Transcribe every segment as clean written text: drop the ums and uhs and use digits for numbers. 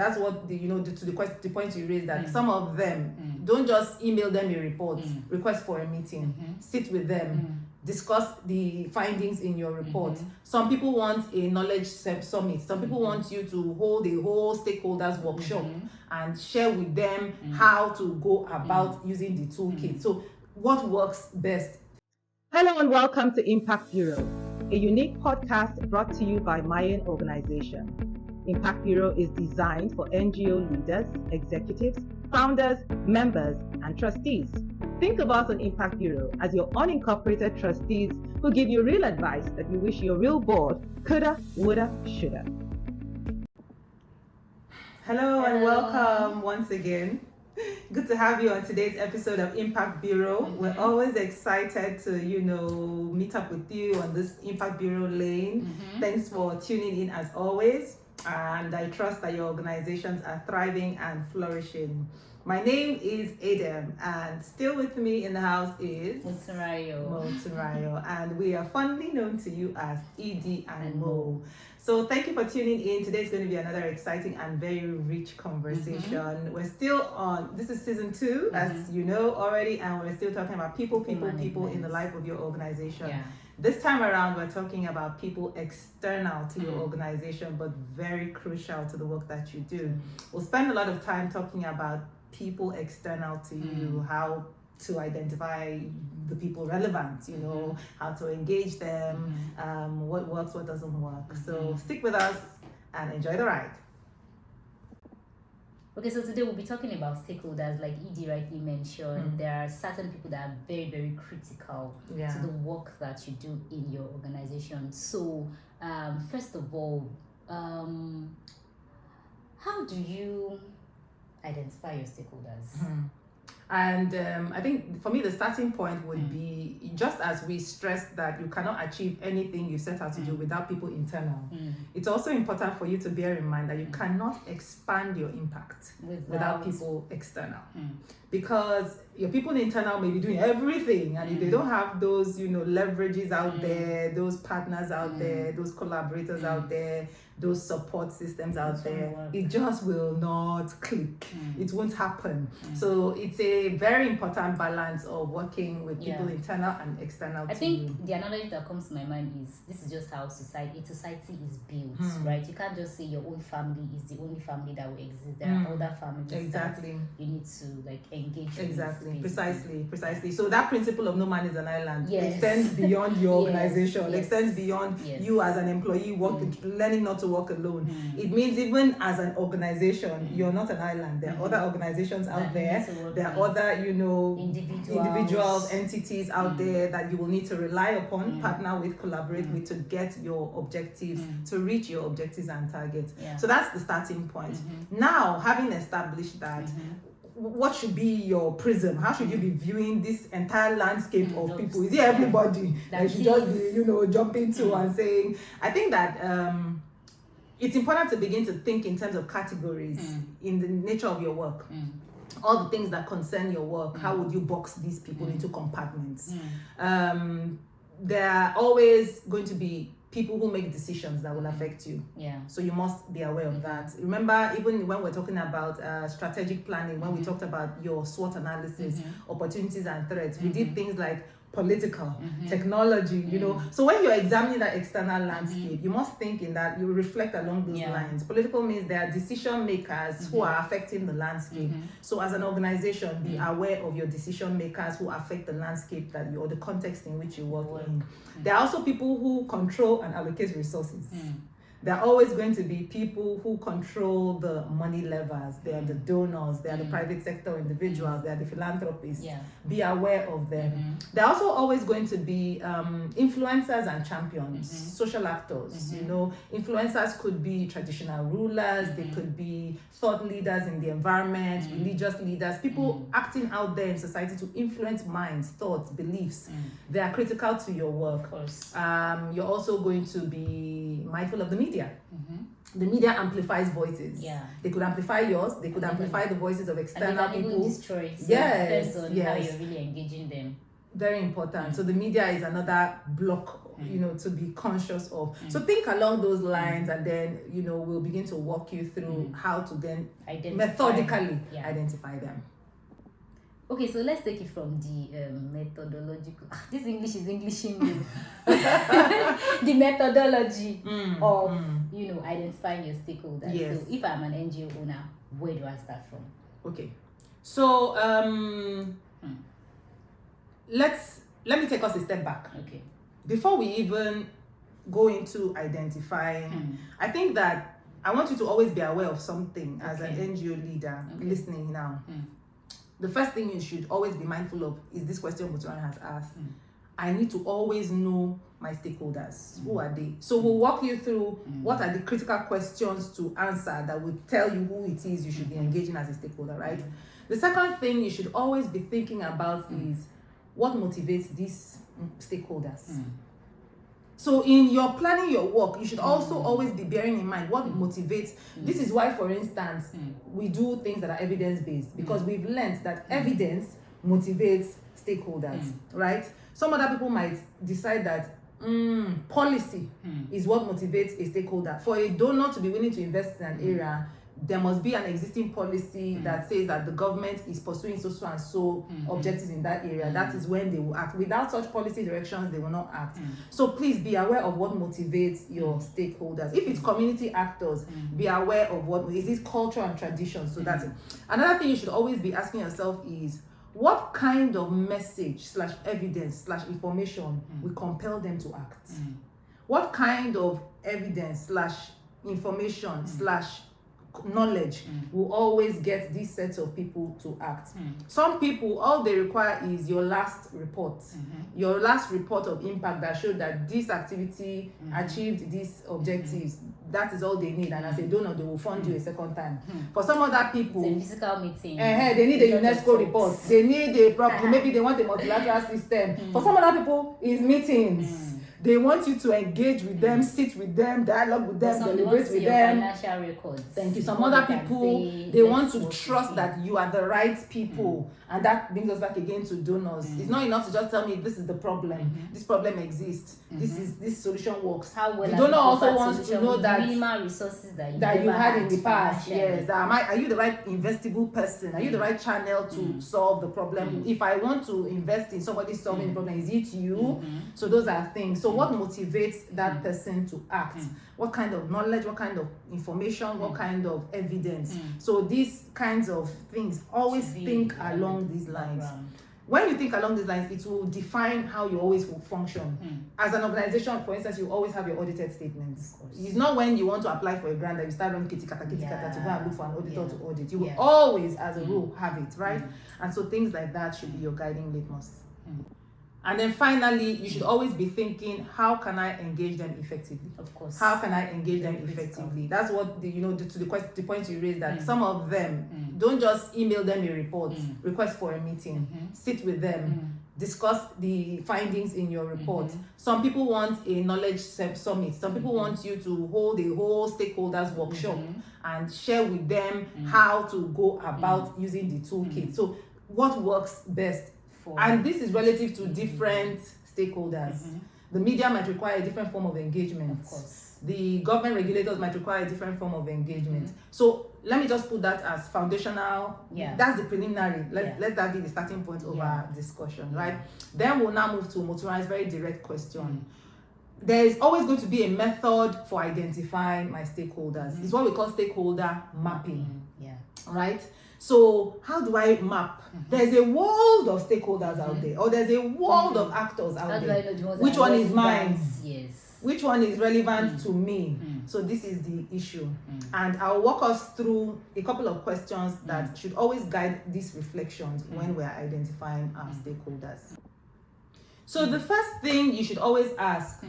That's what the point you raised, that some of them don't just email them a report, request for a meeting, sit with them, discuss the findings in your report. Some people want a knowledge summit. Some people want you to hold a whole stakeholders workshop and share with them how to go about using the toolkit. So what works best? Hello and welcome to Impact Bureau, a unique podcast brought to you by Mayan Organization. Impact Bureau is designed for NGO leaders, executives, founders, members, and trustees. Think of us on Impact Bureau as your unincorporated trustees who give you real advice that you wish your real board coulda, woulda, shoulda. Hello and welcome once again. Good to have you on today's episode of Impact Bureau. We're always excited to, meet up with you on this Impact Bureau lane. Thanks for tuning in as always. And I trust that your organizations are thriving and flourishing. My name is Adam, and still with me in the house is Moturayo, and we are fondly known to you as Edie and Mo. So thank you for tuning in. Today's going to be another exciting and very rich conversation. We're still on, this is season 2, as you know already, and we're still talking about people in the life of your organization. Yeah. This time around, we're talking about people external to your organization, but very crucial to the work that you do. We'll spend a lot of time talking about people external to you, how to identify the people relevant, how to engage them, what works, what doesn't work. So stick with us and enjoy the ride. Okay, so today we'll be talking about stakeholders. Like Edie rightly mentioned, there are certain people that are very, very critical to the work that you do in your organization. So, first of all, how do you identify your stakeholders? And I think for me, the starting point would be, just as we stressed that you cannot achieve anything you set out to do without people internal, it's also important for you to bear in mind that you cannot expand your impact without people external. Because your people internal may be doing everything, and if they don't have those, leverages out there, those partners out there, those collaborators out there, those support systems out there, it just will not click. It won't happen. So it's a very important balance of working with people internal and external. I think the analogy that comes to my mind is, this is just how society is built, right? You can't just say your own family is the only family that will exist. There are other families that you need to engage with. Precisely. So that principle of no man is an island extends beyond your organization, extends beyond you as an employee learning not to work alone. It means even as an organization, you're not an island. There are other organizations out there. There are other, individuals, entities out there that you will need to rely upon, partner with, collaborate with to get your objectives, to reach your objectives and targets. So that's the starting point. Now, having established that, what should be your prism? How should you be viewing this entire landscape of people? Is it everybody that should just be, jumping to and saying? I think that it's important to begin to think in terms of categories in the nature of your work. All the things that concern your work, how would you box these people into compartments? There are always going to be people who make decisions that will affect you. So you must be aware of that. Remember, even when we're talking about strategic planning, when we talked about your SWOT analysis, opportunities and threats, we did things like political, technology, So when you're examining that external landscape, you must think in that, you reflect along those lines. Political means there are decision makers who are affecting the landscape. So as an organization, be aware of your decision makers who affect the landscape or the context in which you work in. There are also people who control and allocate resources. There are always going to be people who control the money levers. They are the donors, they are the private sector individuals, they are the philanthropists. Be aware of them. There are also always going to be influencers and champions, social actors. Influencers could be traditional rulers, they could be thought leaders in the environment, religious leaders, people acting out there in society to influence minds, thoughts, beliefs. They are critical to your work. Of course. You're also going to be mindful of the media. The media amplifies voices. They could amplify yours. They could amplify the voices of external people. Destroy. So depends on how you're really engaging them. Very important. So the media is another block to be conscious of. So think along those lines, and then we'll begin to walk you through how to then methodically identify them. Okay, so let's take it from the methodological. This English is Englishing me. The methodology of identifying your stakeholders. Yes. So if I'm an NGO owner, where do I start from? Okay, so let me take us a step back. Okay. Before we even go into identifying, I think that I want you to always be aware of something as an NGO leader listening now. The first thing you should always be mindful of is this question Buturan has asked. I need to always know my stakeholders. Who are they? So we'll walk you through what are the critical questions to answer that will tell you who it is you should be engaging as a stakeholder, right? The second thing you should always be thinking about is what motivates these stakeholders. So in your planning your work, you should also always be bearing in mind what motivates. This is why, for instance, we do things that are evidence-based, because we've learned that evidence motivates stakeholders, right? Some other people might decide that policy is what motivates a stakeholder. For a donor to be willing to invest in an area, there must be an existing policy that says that the government is pursuing so and so objectives in that area. That is when they will act. Without such policy directions, they will not act. So please be aware of what motivates your stakeholders. If it's community actors, be aware of what is this culture and tradition. So that's it. Another thing you should always be asking yourself is, what kind of message / evidence / information will compel them to act? What kind of evidence / information / knowledge will always get these sets of people to act? Some people, all they require is your last report, your last report of impact that showed that this activity achieved these objectives. That is all they need, and as a donor, they will fund you a second time. For some other people, it's a physical meeting. They need a UNESCO report. They need a problem. Maybe they want a multilateral system. For some other people, it's meetings. They want you to engage with them, sit with them, dialogue with them, deliberate with them. Financial records. Thank you. Some other people, they want to trust that you are the right people. And that brings us back again to donors. It's not enough to just tell me this is the problem. This problem exists. This solution works. How well the donor also wants to know that minimal resources that you had in the past. Yes. Are you the right investable person? Are you the right channel to solve the problem? If I want to invest in somebody solving the problem, is it you? So those are things. So what motivates that person to act? What kind of knowledge, what kind of information, what kind of evidence? So these kinds of things, always think along these lines. When you think along these lines, it will define how you always will function. As an organization, for instance, you always have your audited statements. It's not when you want to apply for a grant that you start running kitty kata to go and look for an auditor to audit. You will always, as a rule, have it, right? And so things like that should be your guiding litmus. And then finally, you should always be thinking, how can I engage them effectively? Of course. How can I engage them effectively? That's what the point you raised, that some of them, don't just email them a report, request for a meeting, sit with them, discuss the findings in your report. Some people want a knowledge summit. Some people want you to hold a whole stakeholders workshop and share with them how to go about using the toolkit. So what works best? And this is relative to different stakeholders. The media might require a different form of engagement. Of course. The government regulators might require a different form of engagement. So let me just put that as foundational. That's the preliminary. Let that be the starting point of our discussion, right? Then we'll now move to Motura's very direct question. There is always going to be a method for identifying my stakeholders. It's what we call stakeholder mapping. Right? So how do I map? There's a world of stakeholders out there, or there's a world of actors out there. Which one is mine? Yes. Which one is relevant to me? So this is the issue. And I'll walk us through a couple of questions that should always guide these reflections when we're identifying our stakeholders. So the first thing you should always ask,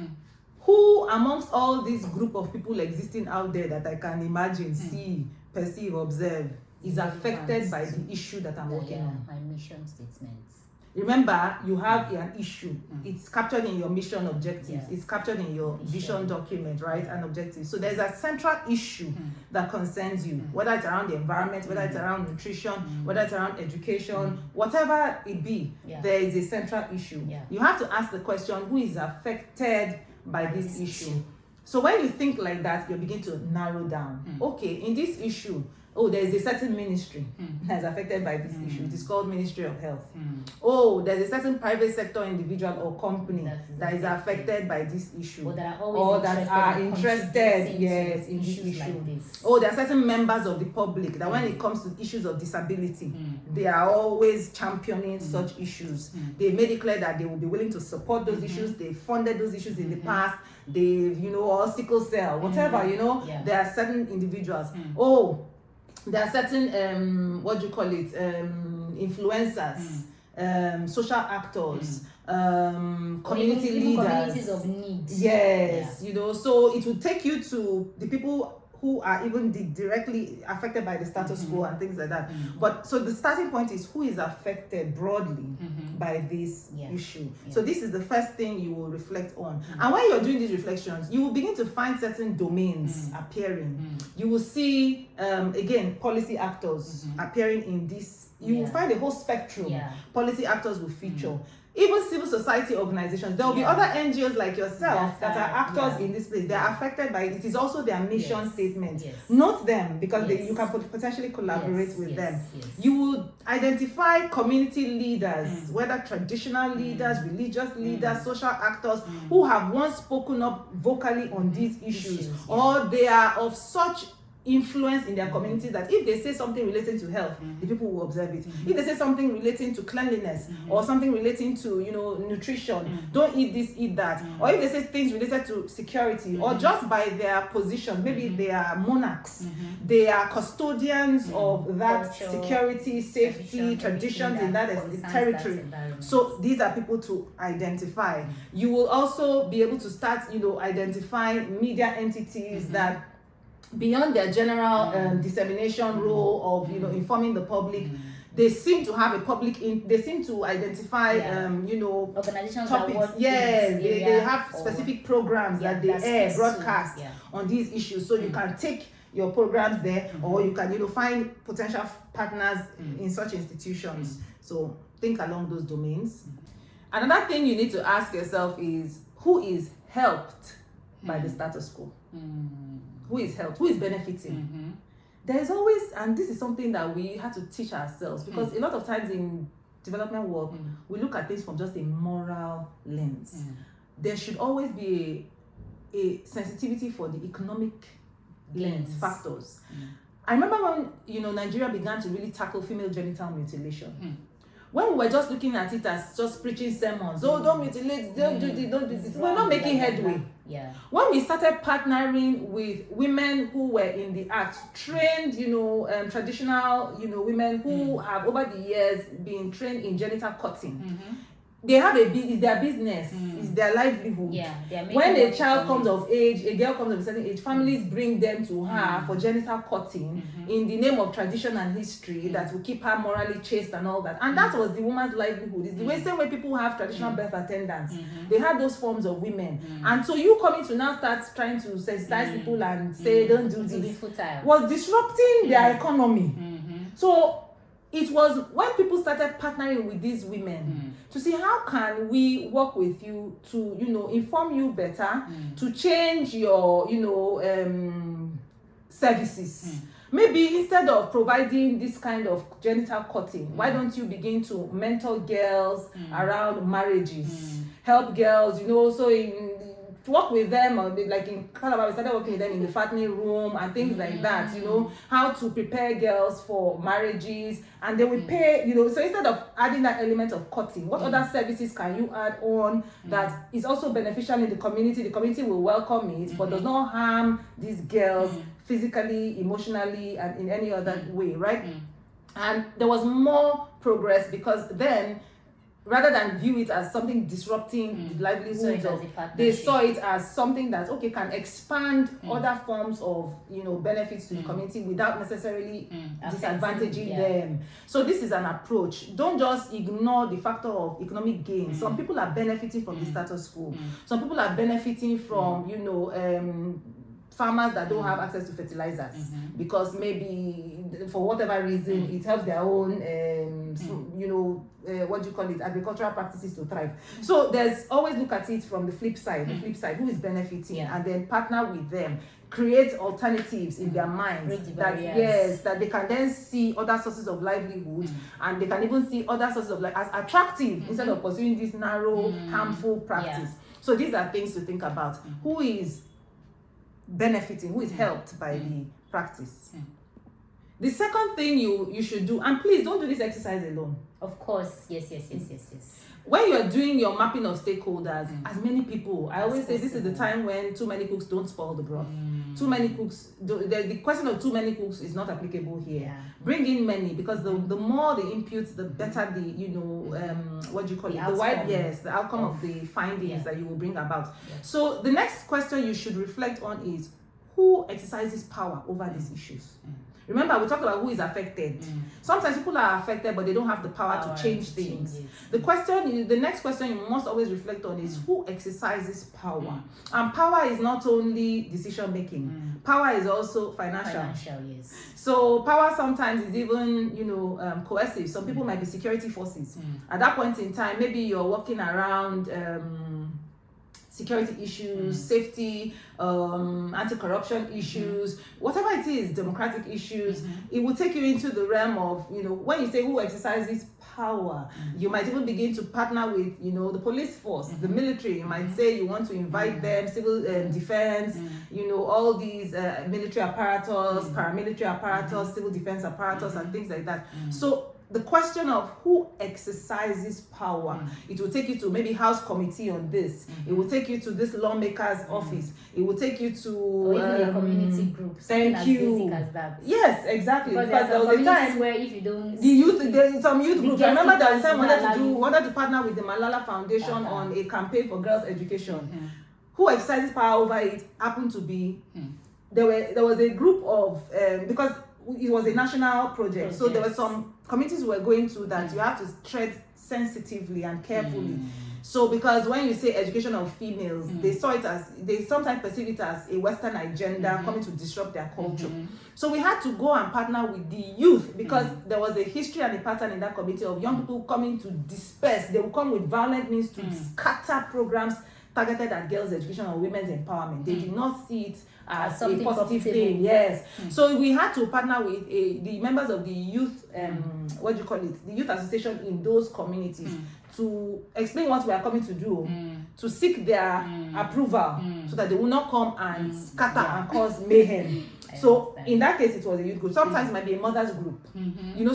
who amongst all this group of people existing out there that I can imagine, see, perceive, observe, is affected by the issue that I'm working on? My mission statements. Remember, you have an issue. It's captured in your mission objectives. It's captured in your vision document, right? And objectives. So there's a central issue that concerns you, whether it's around the environment, whether it's around nutrition, whether it's around education, whatever it be, there is a central issue. You have to ask the question, who is affected by this issue. So when you think like that, you begin to narrow down. Okay, in this issue, there's a certain ministry that's affected by this issue. It is called Ministry of Health. There's a certain private sector individial or company that is affected by this issue. Or that are interested in this issue. Like this. There are certain members of the public that when it comes to issues of disability, they are always championing such issues. They made it clear that they will be willing to support those issues. They funded those issues in the past. They've, or sickle cell, whatever, there are certain individuals. There are certain influencers, social actors, community leaders, communities of need. Yes, so it will take you to the people who are even directly affected by the status quo and things like that. But so the starting point is who is affected broadly by this issue. So this is the first thing you will reflect on. And when you're doing these reflections, you will begin to find certain domains appearing. You will see, again, policy actors appearing in this. You will find a whole spectrum. Policy actors will feature. Even civil society organizations, there will be other NGOs like yourself that are actors in this place. They are affected by it. It is also their mission statement. Note them because you can potentially collaborate with them. You will identify community leaders, whether traditional leaders, religious leaders, social actors, who have once spoken up vocally on these issues, or they are of such influence in their community that if they say something relating to health, the people will observe it. If they say something relating to cleanliness or something relating to nutrition, don't eat this, eat that. Or if they say things related to security, or just by their position, maybe they are monarchs, they are custodians of that security, safety, traditions in that territory. So these are people to identify. You will also be able to start identifying media entities that beyond their general dissemination role of informing the public, they seem to have a public they seem to identify organizations topics. That work They have specific programs that they broadcast on these issues. So you can take your programs there, or you can find potential partners in such institutions. So think along those domains. Another thing you need to ask yourself is, who is helped by the status quo? Who is helped? Who is benefiting? There's always, and this is something that we have to teach ourselves, because a lot of times in development work, we look at things from just a moral lens. There should always be a sensitivity for the economic lens factors. I remember when Nigeria began to really tackle female genital mutilation. When we were just looking at it as just preaching sermons, don't mutilate, don't do this, don't do this, we're not making headway. When we started partnering with women who were in the arts, trained, traditional, women who have over the years been trained in genital cutting, they have it's their business, it's their livelihood. When a child comes of age, a girl comes of a certain age, families bring them to her for genital cutting in the name of tradition and history that will keep her morally chaste and all that. And that was the woman's livelihood. It's the same way people have traditional birth attendants. They had those forms of women. And so you coming to now start trying to sensitize people and say, don't do this, was disrupting their economy. So it was when people started partnering with these women to see how can we work with you to, inform you better, to change your, services. Maybe instead of providing this kind of genital cutting, why don't you begin to mentor girls around marriages, help girls, to work with them, or like in Calabar, we started working with them in the fattening room and things like that, how to prepare girls for marriages, and they will pay, so instead of adding that element of cutting, what other services can you add on that is also beneficial in the community will welcome it, but does not harm these girls physically, emotionally, and in any other way, right? And there was more progress because then, rather than view it as something disrupting the livelihoods they saw it as something that can expand other forms of benefits to the community without necessarily disadvantaging them. So this is an approach. Don't just ignore the factor of economic gain. Some people are benefiting from the status quo. Some people are benefiting from farmers that don't have access to fertilizers because maybe for whatever reason it helps their own agricultural practices to thrive. So there's always look at it from the flip side, who is benefiting, and then partner with them, create alternatives in their minds that they can then see other sources of livelihood, and they can even see other sources of life as attractive instead of pursuing this narrow, harmful practice. So these are things to think about. Who is benefiting, who is helped by the practice? The second thing you should do, and please don't do this exercise alone. Of course, yes. When you're doing your mapping of stakeholders, as many people, I always say this is the time when too many cooks don't spoil the broth. Too many cooks, the question of too many cooks is not applicable here. Yeah. Bring in many, because the more the inputs, the better the, the outcome of the findings that you will bring about. Yes. So the next question you should reflect on is, who exercises power over these issues? Remember, we talked about who is affected. Sometimes people are affected, but they don't have the power to change things. The next question you must always reflect on is, who exercises power? And power is not only decision making. Power is also financial. Yes. So power sometimes is even, coercive. Some people might be security forces. At that point in time, maybe you're walking around security issues, safety, anti-corruption issues, whatever it is, democratic issues. It will take you into the realm of, when you say who exercises power, you might even begin to partner with, the police force, the military. You might say you want to invite them, civil defense, all these military apparatus, paramilitary apparatus, civil defense apparatus, and things like that. So the question of who exercises power, it will take you to maybe House Committee on this. It will take you to this lawmaker's office. It will take you to or even a community group. Thank you. As basic as that. Yes, exactly. Because there was a time where if you don't, some youth groups. I remember there was time wanted to partner with the Malala Foundation on a campaign for girls' education. Who exercises power over it happened to be there was a group of because it was a national project. So there were some committees were going through that you have to tread sensitively and carefully. So because when you say education of females, they sometimes perceive it as a Western agenda coming to disrupt their culture. So we had to go and partner with the youth, because there was a history and a pattern in that committee of young people coming to disperse. They will come with violent means to scatter programs targeted at girls' education or women's empowerment. They did not see it as a positive thing. Yes. So we had to partner with the members of the youth, the youth association in those communities to explain what we are coming to do, to seek their approval, so that they will not come and scatter and cause mayhem. So in that case, it was a youth group. Sometimes it might be a mother's group.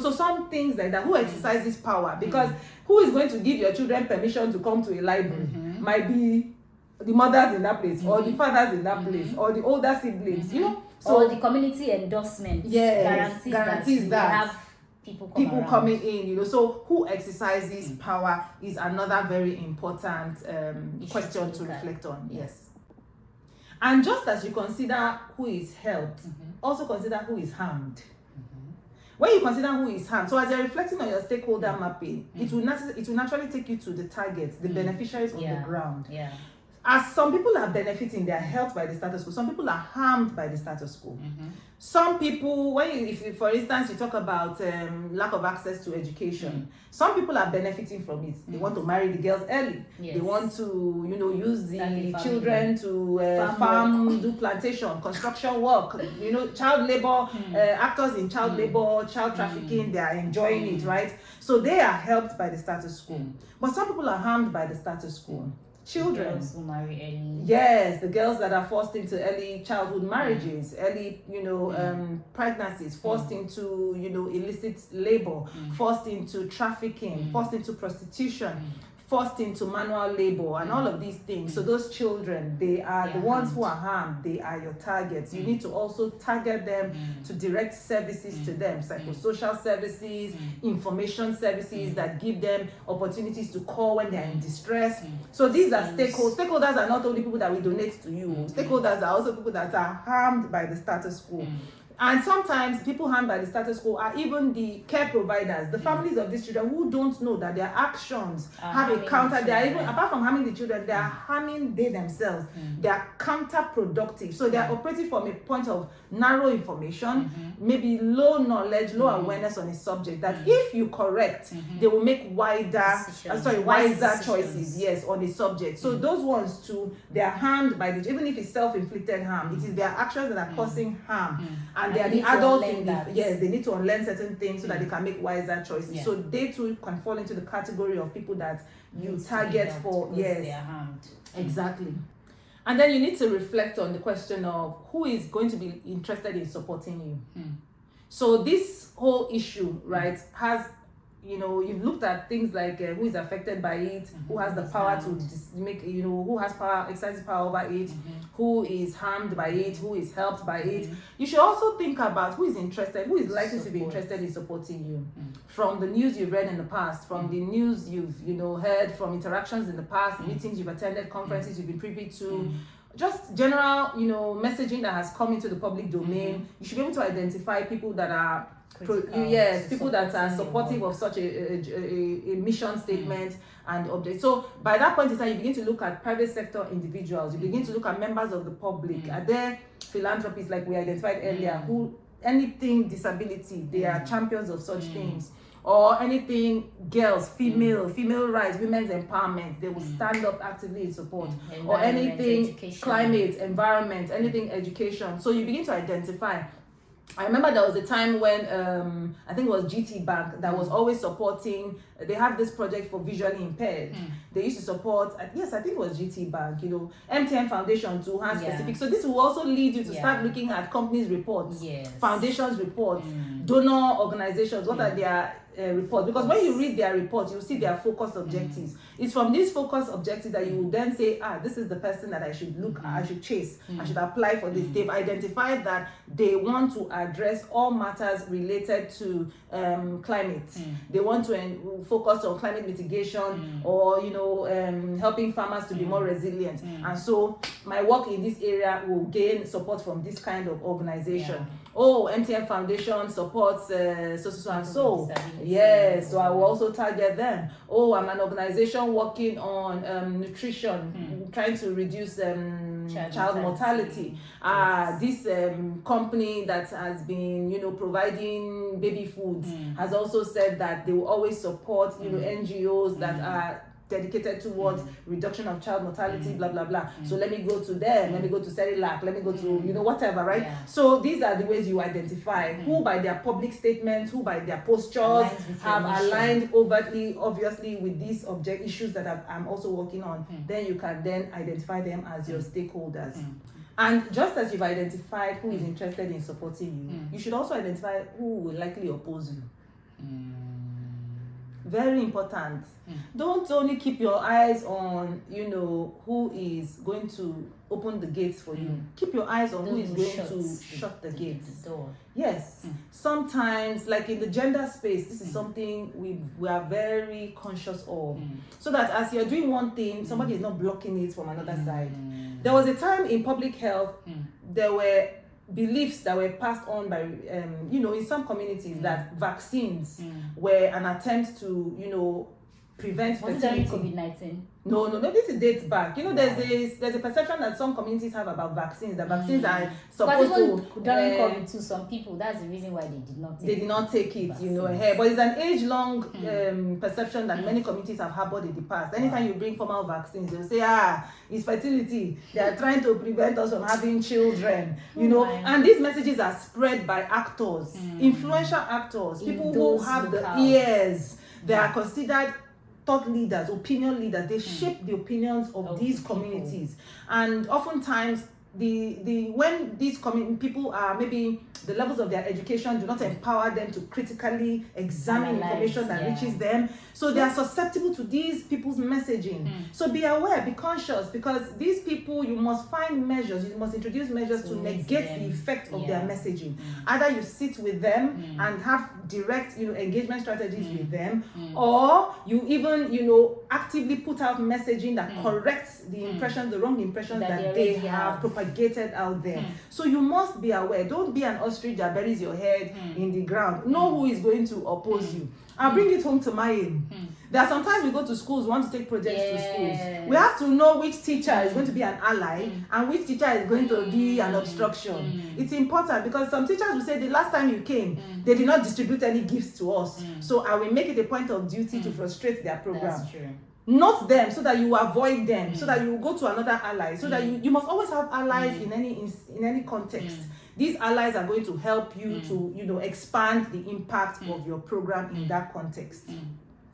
So some things like that. Who exercises power? Because who is going to give your children permission to come to a library? Might be the mothers in that place, or the fathers in that place, or the older siblings, So or the community endorsement guarantees that have people coming in, So who exercises power is another very important question to reflect on. Yes. And just as you consider who is helped, also consider who is harmed. When you consider who is harmed, so as you're reflecting on your stakeholder mapping, it will naturally take you to the targets, the beneficiaries on the ground. As some people are benefiting, they are helped by the status quo. Some people are harmed by the status quo. Some people, if for instance you talk about lack of access to education, some people are benefiting from it. They want to marry the girls early. They want to, use the children to farm, do plantation, construction work. Child labor, actors in child labor, child trafficking, they are enjoying it, right? So they are helped by the status quo. But some people are harmed by the status quo. Children girls who marry early. Yes, the girls that are forced into early childhood marriages, early, pregnancies, forced into, illicit labor, forced into trafficking, forced into prostitution, forced into manual labor, and all of these things. So those children, they are the ones who are harmed. They are your targets. You need to also target them to direct services to them, psychosocial services, information services that give them opportunities to call when they are in distress. So these are stakeholders. Stakeholders are not only people that we donate to you. Stakeholders are also people that are harmed by the status quo. And sometimes people harmed by the status quo are even the care providers, the families of these children who don't know that their actions have a counter. They are even, apart from harming the children, they are harming they themselves. They are counterproductive. So they are operating from a point of narrow information, maybe low knowledge, low awareness on a subject. That if you correct, they will make wiser choices. Yes, on a subject. So those ones too, they are harmed by the, even if it's self-inflicted harm, it is their actions that are causing harm. And they are the adults in the, yes, they need to unlearn certain things so that they can make wiser choices. So they too can fall into the category of people that you target for, yes, they are harmed. Exactly. And then you need to reflect on the question of who is going to be interested in supporting you. So this whole issue, right, has, you know, you've looked at things like who is affected by it, who has the power to make, you know, who has power, exercise power over it, who is harmed by it, who is helped by it. You should also think about who is interested, who is likely to be interested in supporting you. From the news you've read in the past, from the news you've, you know, heard, from interactions in the past, meetings you've attended, conferences you've been privy to, just general, you know, messaging that has come into the public domain. You should be able to identify people that are people that are supportive of such a mission statement and object. So by that point in time, you begin to look at private sector individuals, you begin to look at members of the public. Are there philanthropists like we identified earlier who anything disability, they are champions of such things, or anything girls, female rights, women's empowerment, they will stand up actively in support, or anything education. Climate, environment, anything education. So you begin to identify. I remember there was a time when I think it was GT Bank that was always supporting. They have this project for visually impaired. They used to support. Yes, I think it was GT Bank. You know, MTN Foundation to have specific. So this will also lead you to start looking at companies' reports, foundations' reports, donor organizations. What are their reports? Because when you read their reports, you see their focused objectives. It's from these focused objectives that you will then say, this is the person that I should look at, I should chase, I should apply for this. They've identified that they want to address all matters related to climate. They want to focus on climate mitigation, or, you know, helping farmers to be more resilient. And so my work in this area will gain support from this kind of organization. MTN Foundation supports so and so. Yes, so I will also target them. I'm an organization working on nutrition, trying to reduce child mortality. This company that has been, you know, providing baby foods has also said that they will always support, you know, NGOs that are dedicated towards reduction of child mortality, blah blah blah. So let me go to them, let me go to Cerilac, let me go to, you know, whatever, right? So these are the ways you identify who by their public statements, who by their postures have aligned overtly, obviously, with these issues that I'm also working on. Then you can then identify them as your stakeholders. And just as you've identified who is interested in supporting you, you should also identify who will likely oppose you. Very important. Don't only keep your eyes on, you know, who is going to open the gates for you. Keep your eyes on who is going to shut the gates. The door. Yes. Sometimes, like in the gender space, this is something we are very conscious of. So that as you're doing one thing, somebody is not blocking it from another side. There was a time in public health, there were beliefs that were passed on by, you know, in some communities that vaccines were an attempt to, you know, prevent fertility. COVID-19? No, this is dates back. You know, there's a perception that some communities have about vaccines. That vaccines are supposed to. During COVID, to some people, that's the reason why they did not take it. Vaccines. You know, but it's an age-long perception that many communities have harbored in the past. Anytime you bring formal vaccines, they'll say, it's fertility. They are trying to prevent us from having children. You know, and these messages are spread by actors, influential actors, people who have the ears. They are considered thought leaders, opinion leaders. They shape the opinions of these communities. And oftentimes, when these people are, maybe the levels of their education do not empower them to critically examine information that reaches them, so they are susceptible to these people's messaging. So be aware, be conscious, because these people, you must find measures, you must introduce measures to negate the effect of their messaging. Either you sit with them and have direct, you know, engagement strategies with them, or you even, you know, actively put out messaging that corrects the impressions, the wrong impressions that they have propagated propagated out there. So you must be aware. Don't be an ostrich that buries your head in the ground. Know who is going to oppose you. I'll bring it home to mine. There are sometimes we go to schools, want to take projects to schools. We have to know which teacher is going to be an ally and which teacher is going to be an obstruction. It's important because some teachers will say the last time you came, they did not distribute any gifts to us. So I will make it a point of duty to frustrate their program. That's true. Note them so that you avoid them, so that you go to another ally, so that you must always have allies in any context. These allies are going to help you to expand the impact of your program in that context.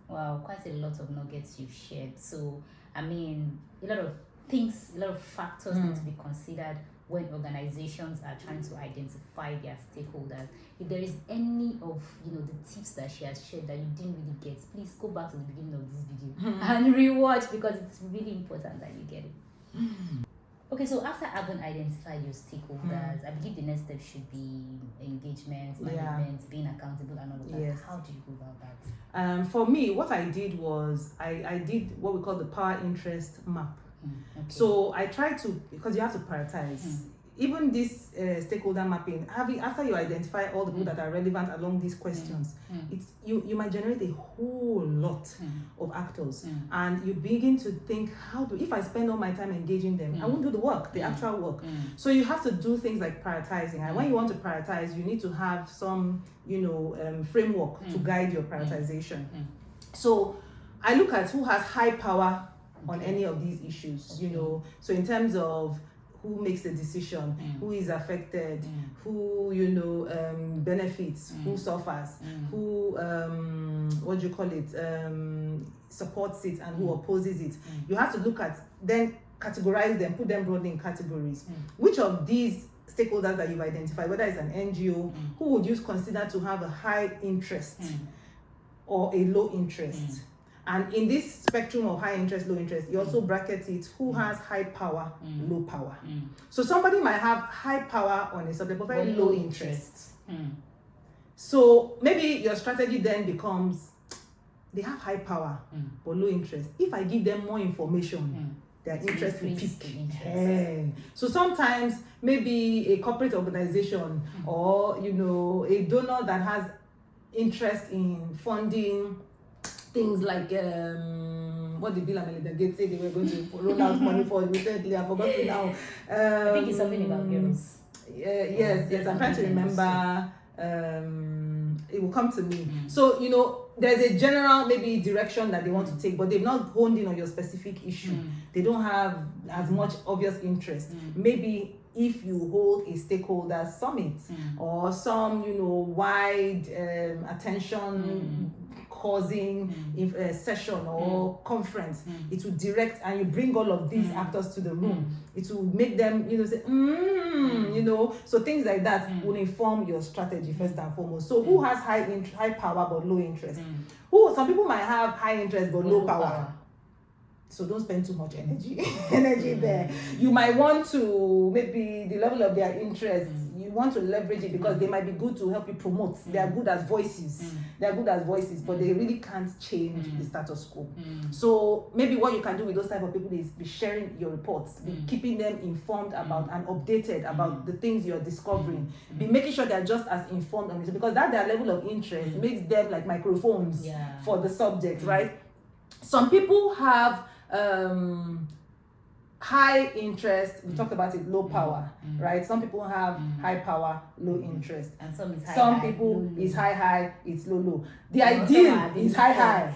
Wow, quite a lot of nuggets you've shared. So I mean, a lot of things, a lot of factors need to be considered when organizations are trying to identify their stakeholders. If there is any of the tips that she has shared that you didn't really get, please go back to the beginning of this video and rewatch, because it's really important that you get it. Okay, so after having identified your stakeholders, I believe the next step should be engagement, management, being accountable, and all of that. Yes. How do you go about that? For me, what I did was I did what we call the power interest map. Okay. So I try to, because you have to prioritize. Even this stakeholder mapping, after you identify all the people that are relevant along these questions, it's you might generate a whole lot of actors, and you begin to think, if I spend all my time engaging them, I won't do the work, the actual work. So you have to do things like prioritizing, and when you want to prioritize, you need to have some framework to guide your prioritization. So I look at who has high power on any of these issues, so in terms of who makes the decision, who is affected, who benefits, who suffers, who supports it, and who opposes it. You have to look at, then categorize them, put them broadly in categories. Which of these stakeholders that you've identified, whether it's an NGO, who would you consider to have a high interest or a low interest? And in this spectrum of high interest, low interest, you also bracket it who has high power, low power. So somebody might have high power on a subject, but very low interest. So maybe your strategy then becomes, they have high power, but low interest. If I give them more information, their interest will peak. So sometimes maybe a corporate organization or a donor that has interest in funding things like what the Bill and Melinda Gates said they were going to roll out money for recently. I forgot it now. I think it's something about girls. Yes. I'm trying to remember. It will come to me. So there's a general maybe direction that they want to take, but they've not honed in on your specific issue. They don't have as much obvious interest. Maybe if you hold a stakeholder summit or some wide attention causing session or conference, it will direct, and you bring all of these actors to the room. It will make them say so things like that will inform your strategy first and foremost. So who has high power but low interest? Some people might have high interest but low power. So don't spend too much energy there. You might want to, maybe the level of their interest, you want to leverage it because they might be good to help you promote. They are good as voices. But they really can't change the status quo. So maybe what you can do with those type of people is be sharing your reports, be keeping them informed about and updated about the things you're discovering. Be making sure they're just as informed on it, because that their level of interest makes them like microphones for the subject, right? Some people have high interest, we talked about it, low power, right? Some people have high power, low interest. And some is high. Some people low. Is high, it's low. The ideal is high.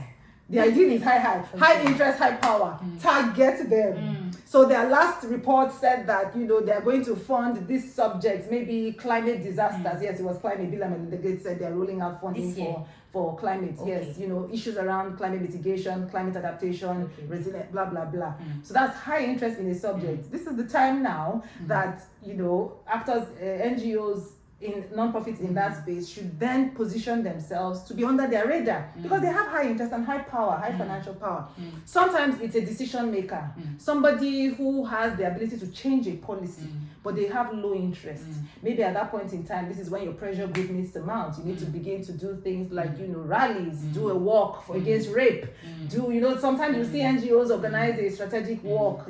The ideal is high. High interest, high power. Target them. So their last report said that, they're going to fund this subject, maybe climate disasters. Yes, it was climate. Bill and Melinda Gates said they're rolling out funding for climate. Okay. Yes, issues around climate mitigation, climate adaptation, resilience, blah, blah, blah. So that's high interest in a subject. This is the time now that, actors, NGOs, in non-profits in that space should then position themselves to be under their radar because they have high interest and high power, high financial power. Sometimes it's a decision maker, somebody who has the ability to change a policy, but they have low interest. Maybe at that point in time, this is when your pressure group needs to mount. You need to begin to do things like, rallies, do a walk against rape, sometimes you see NGOs organize a strategic walk,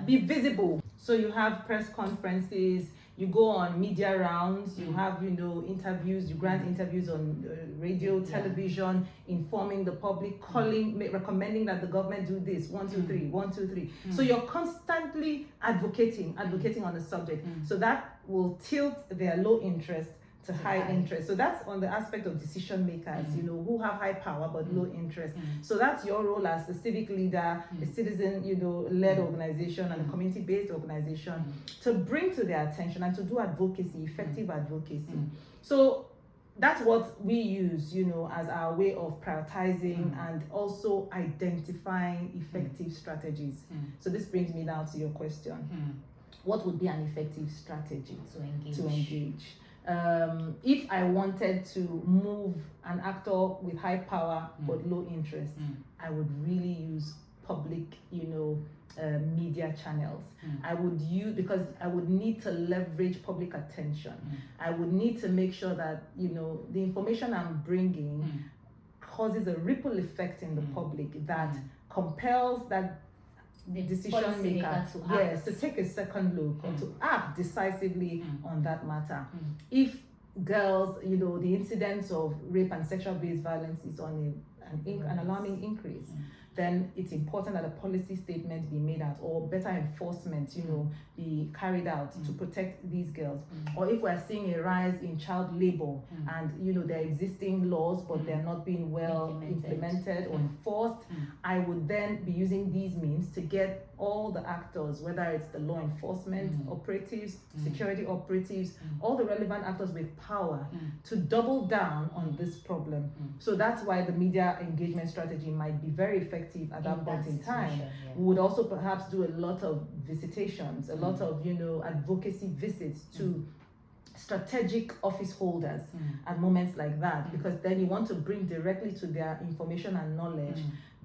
be visible. So you have press conferences, you go on media rounds, you have, interviews, you grant interviews on radio, television, informing the public, recommending that the government do this, 1, 2, 3, 1, 2, 3. So you're constantly advocating on the subject. So that will tilt their low interest to high interest. So that's on the aspect of decision makers, who have high power but low interest. So that's your role as a civic leader, a citizen, led organization and a community-based organization to bring to their attention and to do advocacy, effective advocacy. So that's what we use, as our way of prioritizing and also identifying effective strategies. So this brings me now to your question. What would be an effective strategy to engage? If I wanted to move an actor with high power but low interest, I would really use public, media channels. I would use, because I would need to leverage public attention. I would need to make sure that, the information I'm bringing causes a ripple effect in the public that compels that the decision maker to take a second look or to act decisively on that matter. If girls, the incidence of rape and sexual-based violence is on an alarming increase, then it's important that a policy statement be made out or better enforcement, be carried out to protect these girls. Or if we're seeing a rise in child labor and, there are existing laws, but they're not being well implemented or enforced, I would then be using these means to get all the actors, whether it's the law enforcement operatives, security operatives, all the relevant actors with power to double down on this problem. So that's why the media engagement strategy might be very effective at that point in time. We would also perhaps do a lot of visitations, a lot of, advocacy visits to strategic office holders at moments like that, because then you want to bring directly to their information and knowledge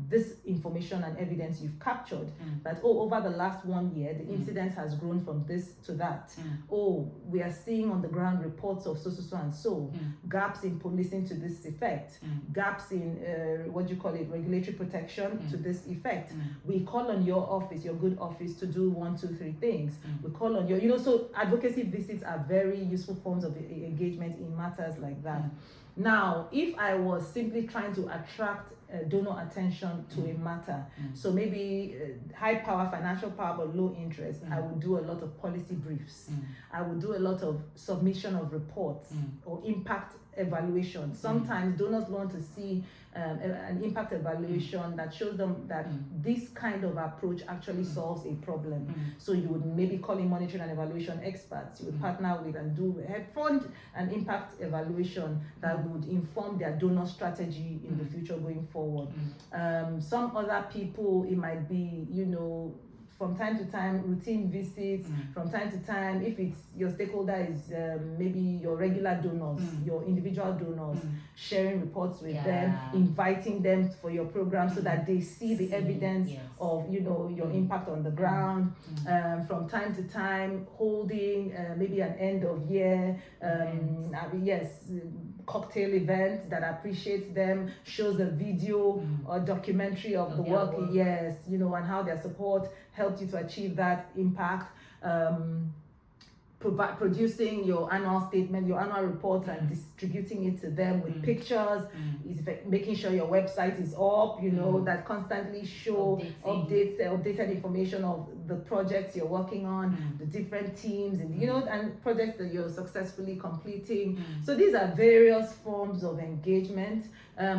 this information and evidence you've captured, that over the last 1 year the incidence has grown from this to that. We are seeing on the ground reports of so and so, gaps in policing to this effect, gaps in regulatory protection to this effect. We call on your office, your good office, to do 1, 2, 3 things. We call on your, so advocacy visits are very useful forms of engagement in matters like that. Now, if I was simply trying to attract donor attention to a matter, so maybe high power, financial power, but low interest, I would do a lot of policy briefs. I would do a lot of submission of reports or impact evaluation. Sometimes donors want to see an impact evaluation that shows them that this kind of approach actually solves a problem. So you would maybe call in monitoring and evaluation experts. You would partner with and fund an impact evaluation that would inform their donor strategy in the future going forward. Some other people, it might be, from time to time, routine visits, from time to time, if it's your stakeholder is maybe your regular donors, your individual donors, sharing reports with them, inviting them for your program so that they see the evidence of, your impact on the ground. From time to time, holding maybe an end of year, cocktail event that appreciates them, shows a video or documentary of the work, and how their support helped you to achieve that impact. Producing your annual statement, your annual report, and distributing it to them with pictures, making sure your website is up, that constantly show updated information of the projects you're working on, the different teams, and and projects that you're successfully completing. So these are various forms of engagement.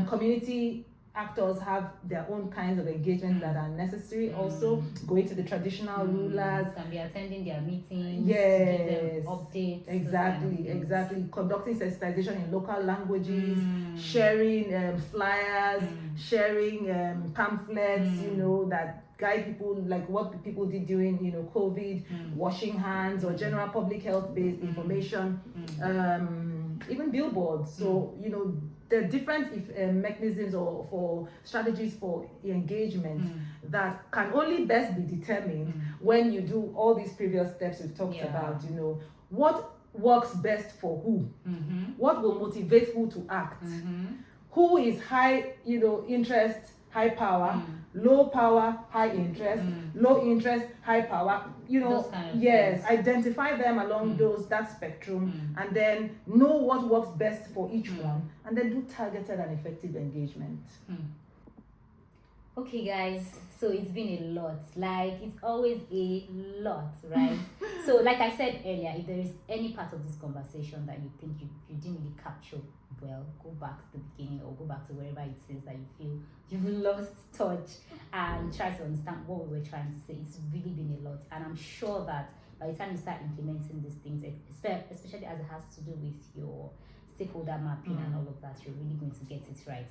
Community actors have their own kinds of engagements that are necessary. Also, going to the traditional rulers, can be attending their meetings, yes, updates, exactly. Conducting sensitization in local languages, sharing flyers, sharing pamphlets, that guide people, like what people did during, COVID, washing hands or general public health based information, even billboards. So, there are different mechanisms or for strategies for engagement that can only best be determined when you do all these previous steps we've talked about. What works best for who, what will motivate who to act, who is high, interest, high power, low power, high interest, low interest, high power, yes, identify them along that spectrum, and then know what works best for each one, and then do targeted and effective engagement. Okay guys, so it's been a lot, like it's always a lot, right? So like I said earlier, if there is any part of this conversation that you think you didn't really capture well, go back to the beginning or go back to wherever it is that you feel you've lost touch and try to understand what we were trying to say. It's really been a lot, and I'm sure that by the time you start implementing these things, especially as it has to do with your stakeholder mapping and all of that, you're really going to get it right.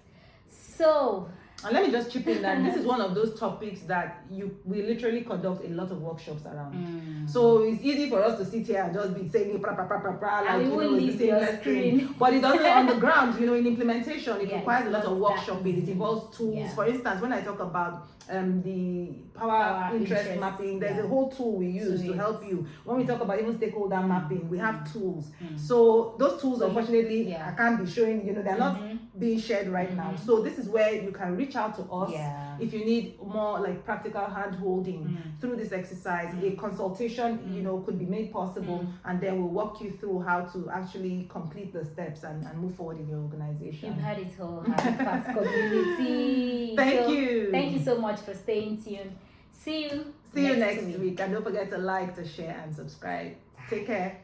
So, and let me just chip in that this is one of those topics that we literally conduct a lot of workshops around. So it's easy for us to sit here and just be saying like it's the same screen, but it doesn't on the ground. In implementation, it requires a lot of workshopping. It involves tools. For instance, when I talk about the power interest mapping, there's a whole tool we use to help you. When we talk about even stakeholder mapping, we have tools. So those tools, unfortunately, I can't be showing. They're not being shared right now. So this is where you can reach out to us if you need more like practical hand holding through this exercise. A consultation could be made possible, and then we'll walk you through how to actually complete the steps and move forward in your organization. You've had it all, Happy community. Thank you so much for staying tuned. See you next week, and don't forget to like, to share, and subscribe. Take care.